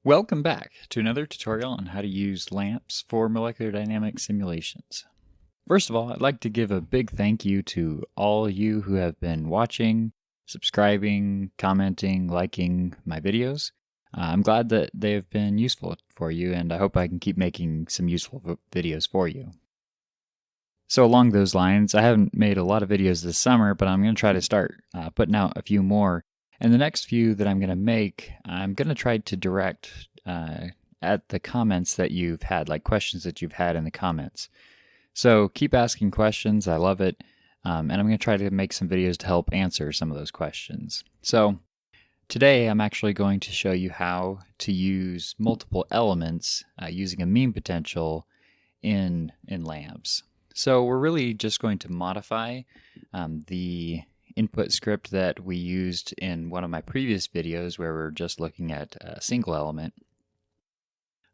Welcome back to another tutorial on how to use LAMMPS for molecular dynamics simulations. First of all, I'd like to give a big thank you to all you who have been watching, subscribing, commenting, liking my videos. I'm glad that they have been useful for you, and I hope I can keep making some useful videos for you. So along those lines, I haven't made a lot of videos this summer, but I'm going to try to start putting out a few more. And the next few that I'm going to make, I'm going to try to direct at the comments that you've had, like questions that you've had in the comments. So keep asking questions. I love it. And I'm going to try to make some videos to help answer some of those questions. So today I'm actually going to show you how to use multiple elements using a MEAM potential in LAMMPS. So we're really just going to modify the input script that we used in one of my previous videos where we're just looking at a single element.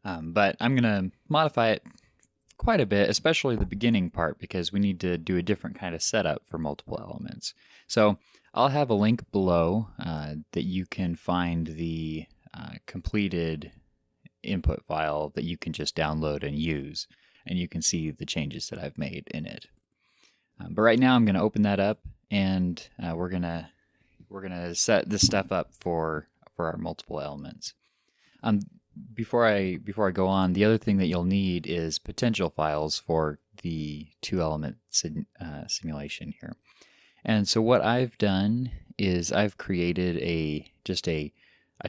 But I'm going to modify it quite a bit, especially the beginning part, because we need to do a different kind of setup for multiple elements. So I'll have a link below that you can find the completed input file that you can just download and use, and you can see the changes that I've made in it. But right now I'm going to open that up, and we're gonna set this stuff up for our multiple elements. Before I go on, the other thing that you'll need is potential files for the two-element simulation here. And so what I've done is I've created just a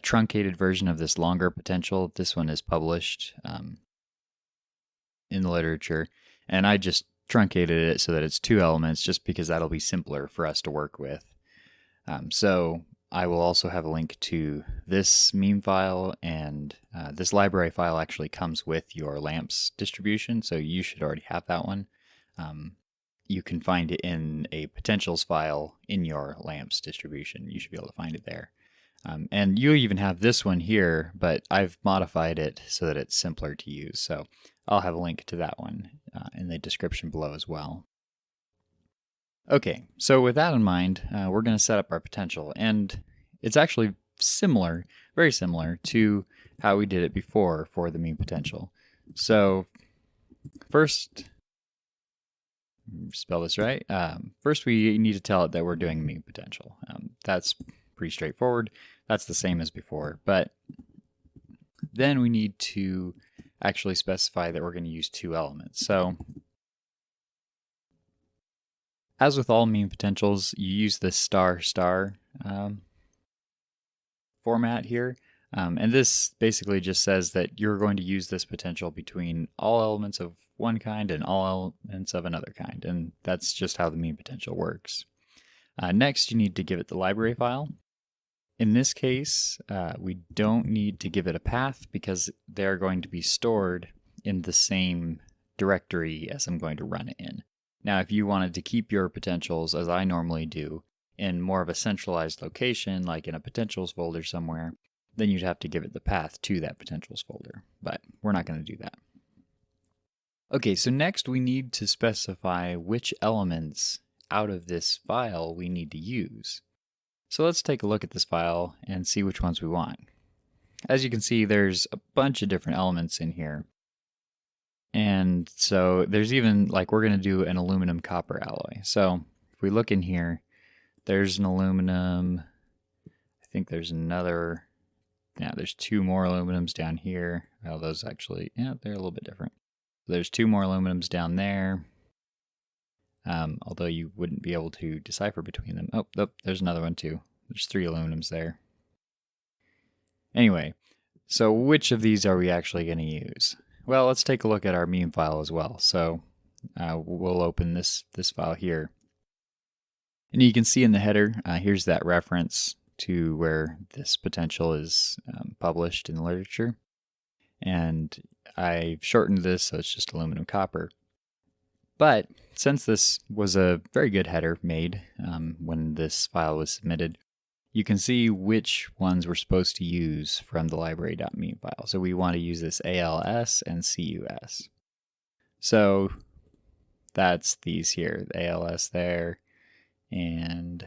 truncated version of this longer potential. This one is published in the literature, and I just truncated it so that it's two elements just because that'll be simpler for us to work with. So I will also have a link to this MEAM file, and this library file actually comes with your LAMMPS distribution, so you should already have that one. You can find it in a potentials file in your LAMMPS distribution. You should be able to find it there. And you even have this one here, but I've modified it so that it's simpler to use. So I'll have a link to that one in the description below as well. Okay, so with that in mind, we're going to set up our potential, and it's actually similar, very similar to how we did it before for the MEAM potential. So first, spell this right. First, we need to tell it that we're doing MEAM potential. That's pretty straightforward. That's the same as before, but then we need to actually specify that we're going to use two elements. So as with all MEAM potentials, you use the star format here. And this basically just says that you're going to use this potential between all elements of one kind and all elements of another kind. And that's just how the MEAM potential works. Next, you need to give it the library file. In this case, we don't need to give it a path because they're going to be stored in the same directory as I'm going to run it in. Now, if you wanted to keep your potentials, as I normally do, in more of a centralized location, like in a potentials folder somewhere, then you'd have to give it the path to that potentials folder, but we're not going to do that. Okay, so next we need to specify which elements out of this file we need to use. So let's take a look at this file and see which ones we want. As you can see, there's a bunch of different elements in here. And so there's even, like, we're going to do an aluminum copper alloy. So if we look in here, there's an aluminum. I think there's another. Yeah, there's two more aluminums down here. Well, those actually, yeah, they're a little bit different. There's two more aluminums down there. Although you wouldn't be able to decipher between them. Oh, there's another one too. There's three aluminums there. Anyway, so which of these are we actually going to use? Well, let's take a look at our MEAM file as well. So we'll open this file here. And you can see in the header, here's that reference to where this potential is published in the literature. And I've shortened this, so it's just aluminum copper. But since this was a very good header made when this file was submitted, you can see which ones we're supposed to use from the library.MEAM file. So we want to use this ALS and CUS. So that's these here, the ALS there and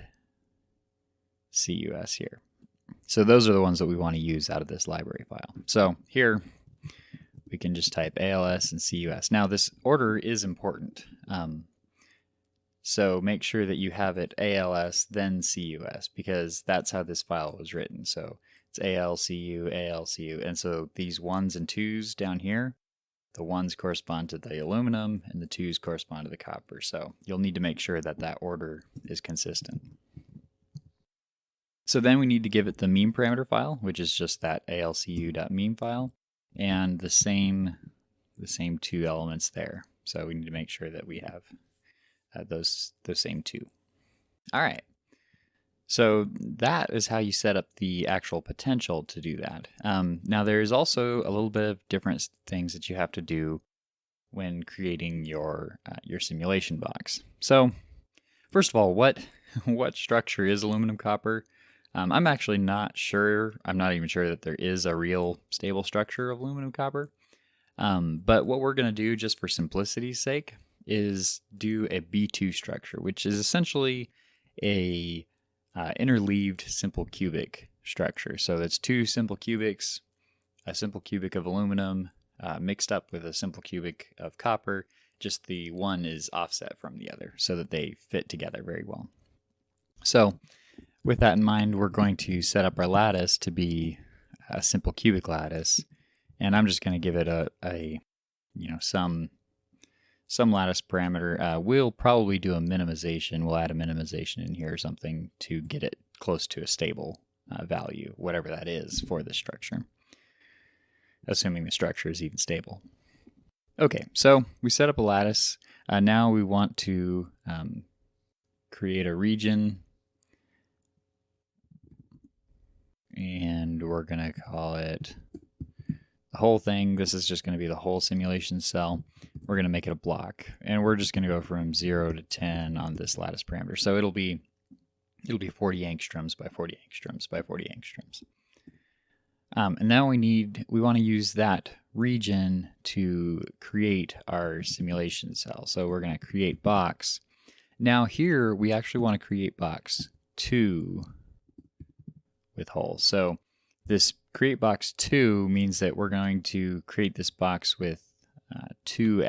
CUS here. So those are the ones that we want to use out of this library file. So here we can just type ALS and CUS. Now this order is important. So make sure that you have it ALS, then CUS, because that's how this file was written. So it's ALCU, ALCU. And so these 1s and 2s down here, the 1s correspond to the aluminum and the 2s correspond to the copper. So you'll need to make sure that that order is consistent. So then we need to give it the MEAM parameter file, which is just that alcu.meam file, and the same 2 elements there. So we need to make sure that we have those same 2. All right. So that is how you set up the actual potential to do that. Now there is also a little bit of different things that you have to do when creating your simulation box. So first of all, what structure is aluminum copper? I'm actually not sure. I'm not even sure that there is a real stable structure of aluminum copper. But what we're going to do, just for simplicity's sake, is do a B2 structure, which is essentially a interleaved simple cubic structure. So that's 2 simple cubics, a simple cubic of aluminum mixed up with a simple cubic of copper. Just the one is offset from the other so that they fit together very well. So with that in mind, we're going to set up our lattice to be a simple cubic lattice, and I'm just going to give it some lattice parameter. We'll probably do a minimization. We'll add a minimization in here or something to get it close to a stable value, whatever that is for the structure, assuming the structure is even stable. Okay, so we set up a lattice. Now we want to create a region, and we're going to call it the whole thing. This is just going to be the whole simulation cell. We're going to make it a block, and we're just going to go from 0 to 10 on this lattice parameter. So it'll be 40 angstroms by 40 angstroms by 40 angstroms. And now we want to use that region to create our simulation cell. So we're going to create box. Now here we actually want to create box 2 with hole. So this create box 2 means that we're going to create this box with 2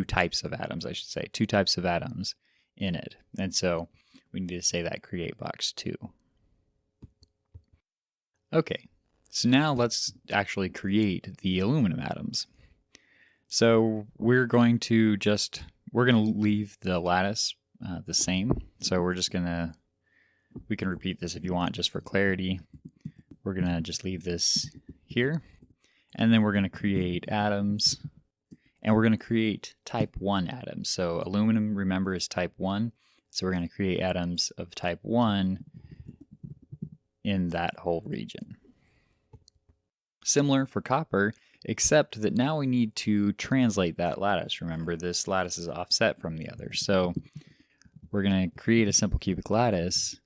types of atoms, I should say, 2 types of atoms in it. And so we need to say that create box 2. Okay, so now let's actually create the aluminum atoms. So we're going to leave the lattice the same. So we can repeat this if you want, just for clarity. We're going to just leave this here. And then we're going to create atoms. And we're going to create type 1 atoms. So aluminum, remember, is type 1. So we're going to create atoms of type 1 in that whole region. Similar for copper, except that now we need to translate that lattice. Remember, this lattice is offset from the other. So we're going to create a simple cubic lattice,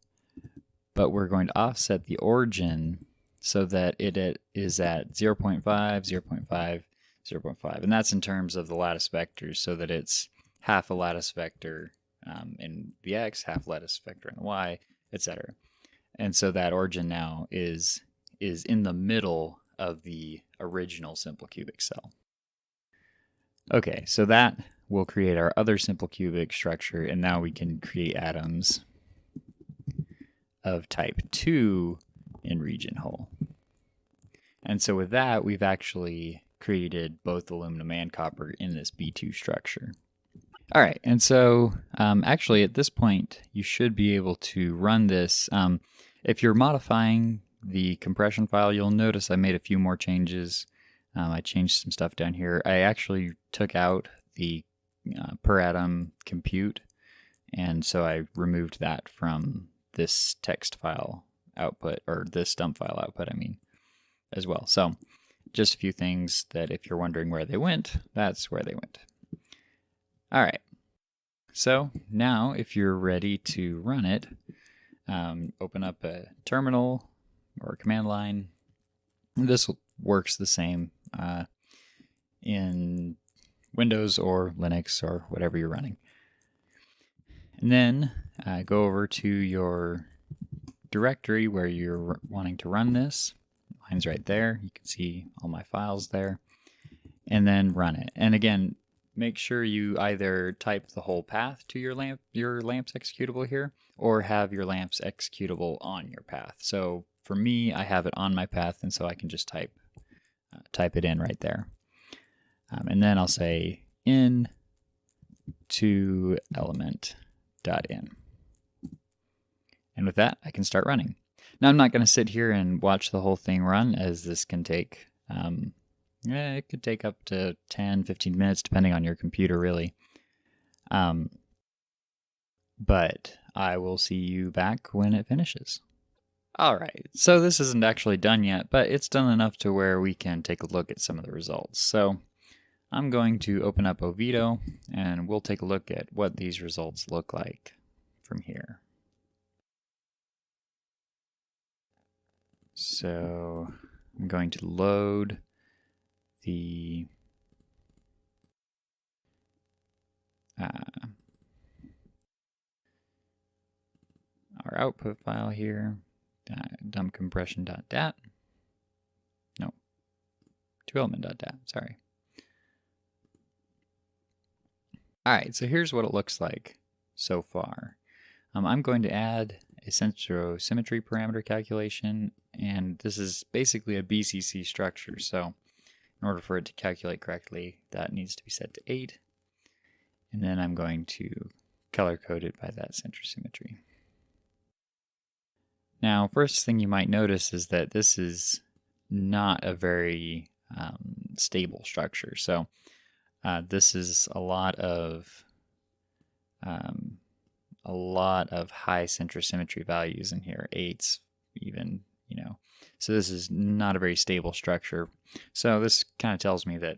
but we're going to offset the origin so that it is at 0.5, 0.5, 0.5. And that's in terms of the lattice vectors, so that it's half a lattice vector in the x, half lattice vector in the y, etc. And so that origin now is in the middle of the original simple cubic cell. Okay, so that will create our other simple cubic structure, and now we can create atoms of type 2 in region hole. And so with that, we've actually created both aluminum and copper in this B2 structure. All right, and so actually at this point, you should be able to run this. If you're modifying the compression file, you'll notice I made a few more changes. I changed some stuff down here. I actually took out the per atom compute, and so I removed that from this text file output, or this dump file output, I mean, as well. So just a few things that if you're wondering where they went, that's where they went. All right. So now if you're ready to run it, open up a terminal or a command line. This works the same in Windows or Linux or whatever you're running. And then go over to your directory where you're wanting to run this. Mine's right there. You can see all my files there. And then run it. And again, make sure you either type the whole path to your LAMMPS executable here, or have your LAMMPS executable on your path. So for me, I have it on my path, and so I can just type it in right there. And then I'll say in to element.in. And with that, I can start running. Now I'm not going to sit here and watch the whole thing run, as this can take it could take up to 10, 15 minutes, depending on your computer, really. But I will see you back when it finishes. All right, so this isn't actually done yet, but it's done enough to where we can take a look at some of the results. So I'm going to open up OVITO, and we'll take a look at what these results look like from here. So I'm going to load our output file here, dump compression.dat. No, toElement.dat, sorry. All right, so here's what it looks like so far. I'm going to add a centrosymmetry parameter calculation, and this is basically a BCC structure, so in order for it to calculate correctly, that needs to be set to 8. And then I'm going to color code it by that centrosymmetry. Now, first thing you might notice is that this is not a very stable structure. So this is a lot of high centrosymmetry values in here, 8s even, So this is not a very stable structure. So this kind of tells me that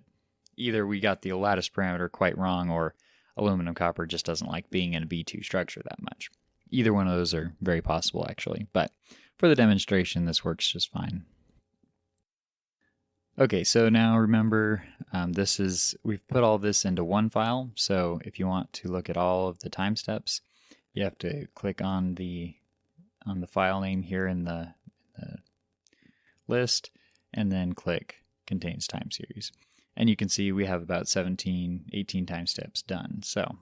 either we got the lattice parameter quite wrong, or aluminum copper just doesn't like being in a B2 structure that much. Either one of those are very possible, actually. But for the demonstration, this works just fine. Okay, so now remember, we've put all this into one file. So if you want to look at all of the time steps, you have to click on the file name here in the list, and then click contains time series. And you can see we have about 17, 18 time steps done. So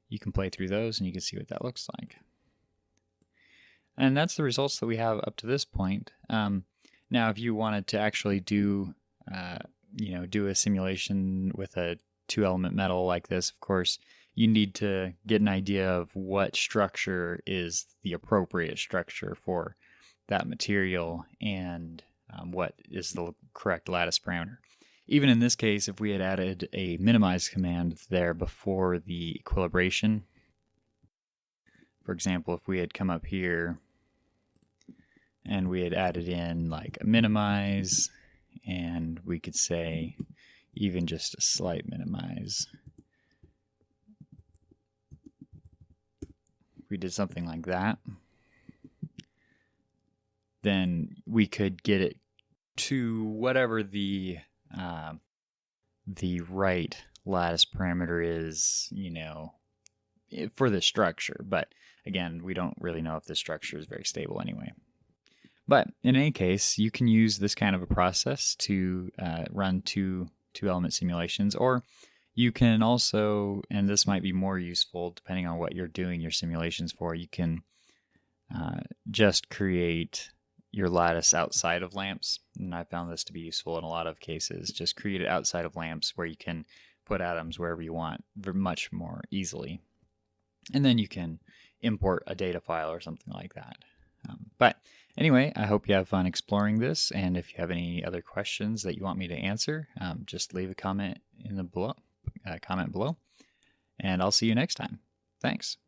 you can play through those and you can see what that looks like. And that's the results that we have up to this point. Now, if you wanted to actually do a simulation with a 2-element metal like this, of course, you need to get an idea of what structure is the appropriate structure for that material, and what is the correct lattice parameter. Even in this case, if we had added a minimize command there before the equilibration, for example, if we had come up here and we had added in like a minimize, and we could say even just a slight minimize, if we did something like that, then we could get it to whatever the right lattice parameter is, for the structure. But again, we don't really know if this structure is very stable anyway. But in any case, you can use this kind of a process to run two-element simulations, or you can also, and this might be more useful depending on what you're doing your simulations for, you can just create your lattice outside of LAMMPS, and I found this to be useful in a lot of cases. Just create it outside of LAMMPS where you can put atoms wherever you want much more easily. And then you can import a data file or something like that. But anyway, I hope you have fun exploring this, and if you have any other questions that you want me to answer, just leave a comment in the comment below, and I'll see you next time. Thanks.